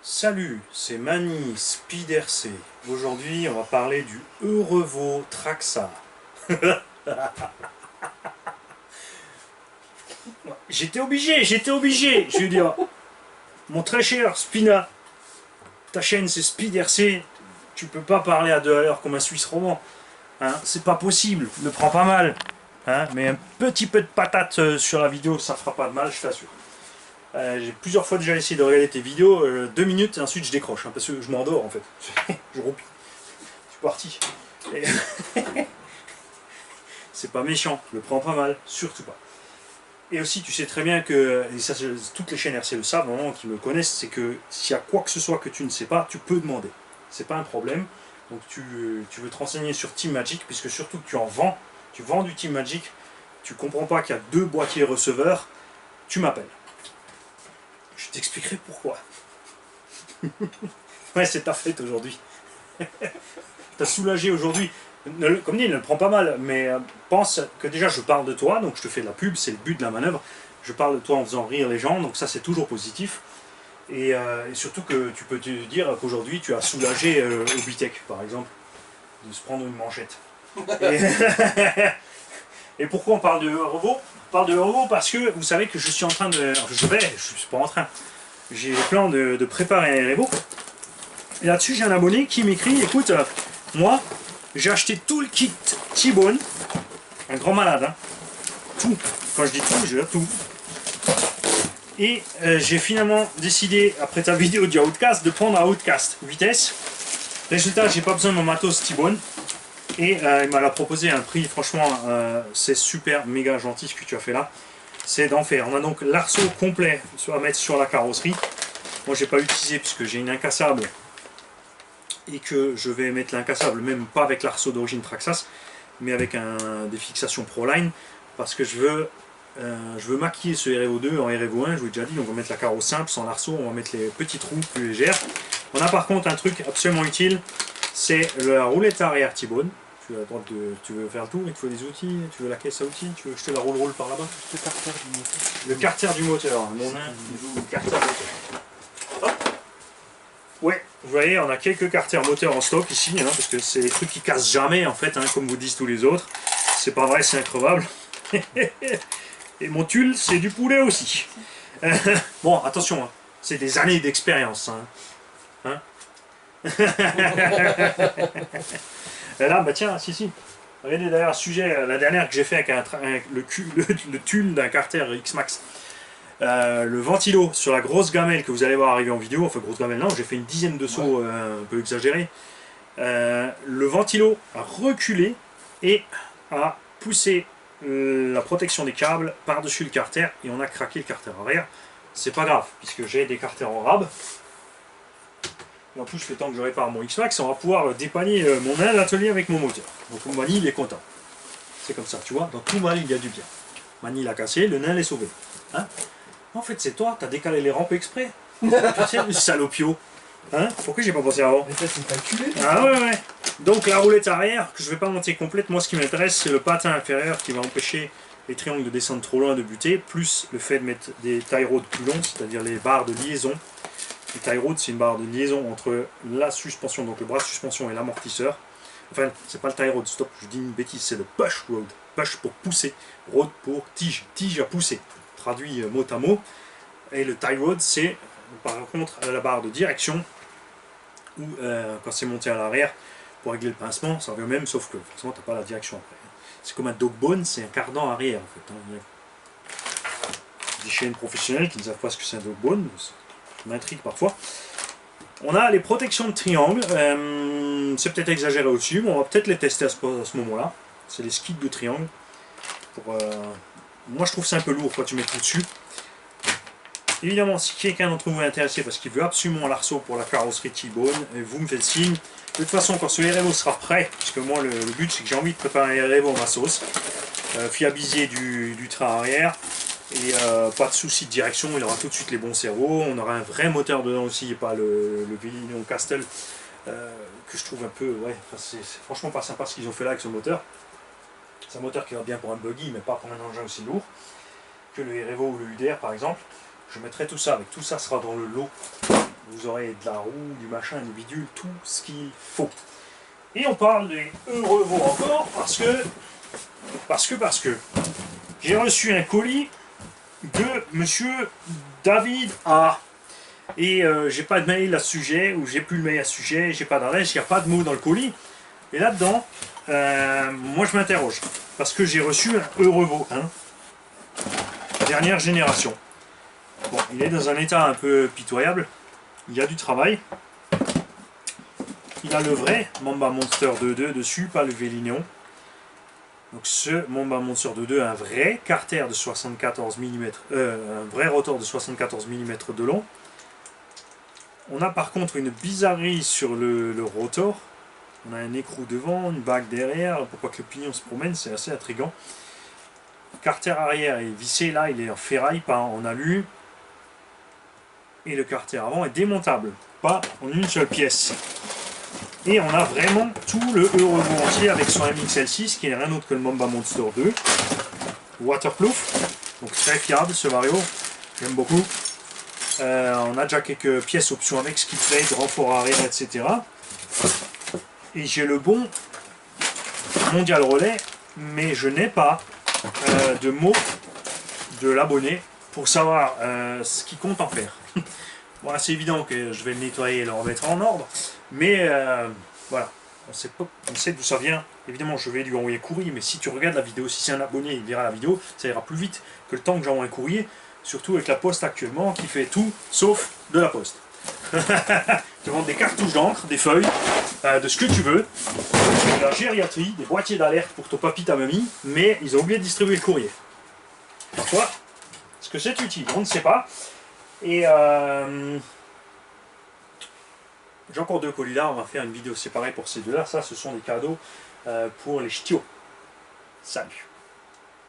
Salut, c'est Mani Speed RC. Aujourd'hui, on va parler du Eurevo Traxa. J'étais obligé, je veux dire, mon très cher Spina, ta chaîne c'est Speed RC, tu peux pas parler à 2 à l'heure comme un Suisse roman. Hein, c'est pas possible, ne prends pas mal. Hein, mais un petit peu de patate sur la vidéo, ça fera pas de mal, je t'assure. J'ai plusieurs fois déjà essayé de regarder tes vidéos, 2 minutes et ensuite je décroche, hein, parce que je m'endors en fait. Je roupille. Je suis parti. C'est pas méchant, je le prends pas mal, surtout pas. Et aussi, tu sais très bien que, et ça, toutes les chaînes RC le savent, vraiment, qui me connaissent, c'est que s'il y a quoi que ce soit que tu ne sais pas, tu peux demander. C'est pas un problème. Donc tu veux te renseigner sur Team Magic, puisque surtout que tu vends du Team Magic, tu comprends pas qu'il y a 2 boîtiers receveurs, tu m'appelles. Je t'expliquerai pourquoi. Ouais, c'est ta fête aujourd'hui. T'as soulagé aujourd'hui. Comme dit, ne le prends pas mal, mais pense que déjà je parle de toi, donc je te fais de la pub, c'est le but de la manœuvre. Je parle de toi en faisant rire les gens, donc ça c'est toujours positif. Et surtout que tu peux te dire qu'aujourd'hui tu as soulagé Obitech, par exemple, de se prendre une manchette. Et, et pourquoi on parle de Eurevo? On parle de Eurevo parce que vous savez que je suis en train de... je suis pas en train. J'ai le plan de préparer un Eurevo. Et là-dessus j'ai un abonné qui m'écrit, écoute, moi j'ai acheté tout le kit T-Bone, un grand malade, hein. Tout. Quand je dis tout, je veux dire tout. Et j'ai finalement décidé, après ta vidéo du Outcast, de prendre un Outcast vitesse. Résultat, j'ai pas besoin de mon matos T-Bone. Et il m'a proposé un prix, franchement, c'est super méga gentil ce que tu as fait là. C'est d'enfer. On a donc l'arceau complet à mettre sur la carrosserie. Moi, j'ai pas utilisé puisque j'ai une incassable. Et que je vais mettre l'incassable, même pas avec l'arceau d'origine Traxxas, mais avec des fixations Proline, parce que je veux maquiller ce Eurevo 2 en Eurevo 1, je vous l'ai déjà dit, on va mettre la carreau simple sans l'arceau, on va mettre les petits trous plus légères. On a par contre un truc absolument utile, c'est la roulette arrière T-Bone. Tu veux faire le tour, il te faut des outils, tu veux la caisse à outils, tu veux que je te la roule par là-bas. Le carter du moteur. Le carter du moteur, mon nain, le carter moteur. Ouais, vous voyez, on a quelques carters moteurs en stock ici, hein, parce que c'est des trucs qui cassent jamais en fait, hein, comme vous disent tous les autres. C'est pas vrai, c'est increvable. Et mon tulle, c'est du poulet aussi. Bon, attention, hein, c'est des années d'expérience. Hein. Et là, bah tiens, si. Regardez d'ailleurs un sujet, la dernière que j'ai fait avec le tulle d'un carter X-Max. Le ventilo sur la grosse gamelle que vous allez voir arriver en vidéo, enfin grosse gamelle non, j'ai fait une dizaine de sauts un peu exagérés. Le ventilo a reculé et a poussé la protection des câbles par-dessus le carter et on a craqué le carter arrière. C'est pas grave, puisque j'ai des carters en rab. Et en plus, le temps que je répare mon X-Max, on va pouvoir dépanner mon nain à l'atelier avec mon moteur. Donc Mani, il est content. C'est comme ça, tu vois, dans tout mal, il y a du bien. Mani l'a cassé, le nain l'est sauvé. Hein? En fait, c'est toi, t'as décalé les rampes exprès. Tu sais, le salopio. Hein? Pourquoi j'ai pas pensé avant? Mais ça, c'est calculé. Ah ouais. Donc la roulette arrière, que je vais pas monter complète, moi ce qui m'intéresse, c'est le patin inférieur qui va empêcher les triangles de descendre trop loin de buter, plus le fait de mettre des tie rods plus longs, c'est-à-dire les barres de liaison. Les tie rods, c'est une barre de liaison entre la suspension, donc le bras de suspension et l'amortisseur. Enfin, c'est pas le tie rod, stop, je dis une bêtise, c'est le push rod. Push pour pousser, rod pour tige, tige à pousser. Traduit mot à mot. Et le tie rod, c'est par contre la barre de direction ou quand c'est monté à l'arrière pour régler le pincement, ça revient au même, sauf que forcément tu n'as pas la direction après. C'est comme un dog bone, c'est un cardan arrière en fait. Hein. Des chaînes professionnelles qui ne savent pas ce que c'est un dog bone, ça m'intrigue parfois. On a les protections de triangle, c'est peut-être exagéré au-dessus, mais on va peut-être les tester à ce moment-là. C'est les skids de triangle. Moi je trouve c'est un peu lourd quand tu mets tout dessus. Évidemment, si quelqu'un d'entre vous est intéressé parce qu'il veut absolument l'arceau pour la carrosserie T-Bone, vous me faites signe. De toute façon, quand ce Eurevo sera prêt, puisque moi le but c'est que j'ai envie de préparer un Eurevo à ma sauce, fiabiliser du train arrière, et pas de souci de direction, il aura tout de suite les bons cerveaux, on aura un vrai moteur dedans aussi, et pas le Villino Castle, que je trouve un peu, ouais, c'est franchement pas sympa ce qu'ils ont fait là avec ce moteur. C'est un moteur qui va bien pour un buggy, mais pas pour un engin aussi lourd que le Eurevo ou le UDR par exemple. Je mettrai tout ça, avec tout ça sera dans le lot vous aurez de la roue, du machin, du bidule, tout ce qu'il faut. Et on parle des heureux veaux encore parce que j'ai reçu un colis de monsieur David A. Et j'ai pas de mail à ce sujet, ou j'ai plus le mail à ce sujet, j'ai pas d'adresse, il n'y a pas de mot dans le colis. Et là-dedans, moi je m'interroge. Parce que j'ai reçu un heureux veau, hein, dernière génération. Bon, il est dans un état un peu pitoyable. Il y a du travail. Il a le vrai Mamba Monster 2.2 dessus, pas le Vélinéon. Donc ce Mamba Monster 2.2 a un vrai carter de 74 mm, un vrai rotor de 74 mm de long. On a par contre une bizarrerie sur le rotor. On a un écrou devant, une bague derrière, pourquoi que le pignon se promène, c'est assez intriguant. Le carter arrière est vissé, là il est en ferraille, pas en alu. Et le carter avant est démontable, pas en une seule pièce. Et on a vraiment tout le heureux veau entier avec son MXL6 qui n'est rien d'autre que le Mamba Monster 2. Waterproof, donc très fiable ce vario, j'aime beaucoup. On a déjà quelques pièces options avec skid plate, renfort arrière, etc. Et j'ai le bon Mondial Relais, mais je n'ai pas de mot de l'abonné pour savoir ce qu'il compte en faire. Bon, c'est évident que je vais le nettoyer et le remettre en ordre, mais voilà, on sait d'où ça vient. Évidemment, je vais lui envoyer un courrier, mais si tu regardes la vidéo, si c'est un abonné, il verra la vidéo, ça ira plus vite que le temps que j'envoie un courrier, surtout avec la poste actuellement qui fait tout sauf de la poste. Te vendre des cartouches d'encre, des feuilles, de ce que tu veux, de la gériatrie, des boîtiers d'alerte pour ton papy, ta mamie, mais ils ont oublié de distribuer le courrier. Parfois, est-ce que c'est utile? On ne sait pas. Et j'ai encore 2 colis là, on va faire une vidéo séparée pour ces deux-là. Ça, ce sont des cadeaux pour les ch'tios. Salut!